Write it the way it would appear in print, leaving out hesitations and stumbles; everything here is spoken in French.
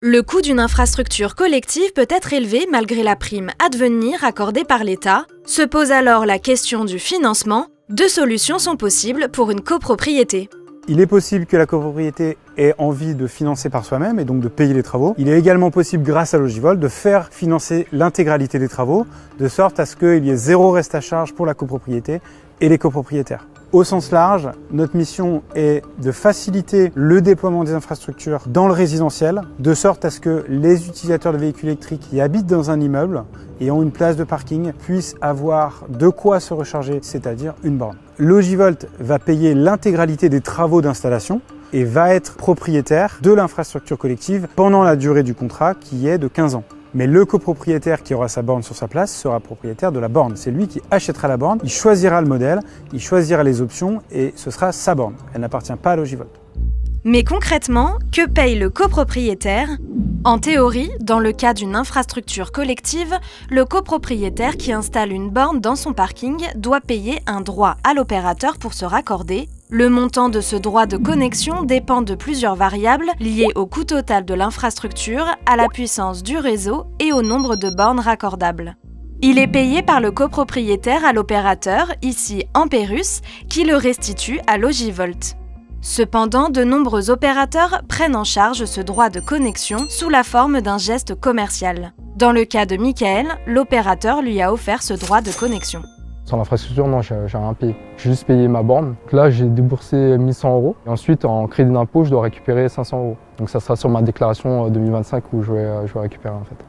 Le coût d'une infrastructure collective peut être élevé malgré la prime Advenir accordée par l'État. Se pose alors la question du financement. Deux solutions sont possibles pour une copropriété. Il est possible que la copropriété ait envie de financer par soi-même et donc de payer les travaux. Il est également possible, grâce à Logivol, de faire financer l'intégralité des travaux, de sorte à ce qu'il y ait zéro reste à charge pour la copropriété et les copropriétaires. Au sens large, notre mission est de faciliter le déploiement des infrastructures dans le résidentiel, de sorte à ce que les utilisateurs de véhicules électriques qui habitent dans un immeuble et ont une place de parking puissent avoir de quoi se recharger, c'est-à-dire une borne. Logivolt va payer l'intégralité des travaux d'installation et va être propriétaire de l'infrastructure collective pendant la durée du contrat qui est de 15 ans. Mais le copropriétaire qui aura sa borne sur sa place sera propriétaire de la borne. C'est lui qui achètera la borne, il choisira le modèle, il choisira les options et ce sera sa borne. Elle n'appartient pas à Logivolt. Mais concrètement, que paye le copropriétaire ? En théorie, dans le cas d'une infrastructure collective, le copropriétaire qui installe une borne dans son parking doit payer un droit à l'opérateur pour se raccorder. Le montant de ce droit de connexion dépend de plusieurs variables liées au coût total de l'infrastructure, à la puissance du réseau et au nombre de bornes raccordables. Il est payé par le copropriétaire à l'opérateur, ici Ampérus, qui le restitue à Logivolt. Cependant, de nombreux opérateurs prennent en charge ce droit de connexion sous la forme d'un geste commercial. Dans le cas de Michael, l'opérateur lui a offert ce droit de connexion. Sur l'infrastructure, non, j'ai rien payé. J'ai juste payé ma borne. Donc là, j'ai déboursé 1 100 €. Et ensuite, en crédit d'impôt, je dois récupérer 500 €. Donc ça sera sur ma déclaration 2025 où je vais récupérer en fait.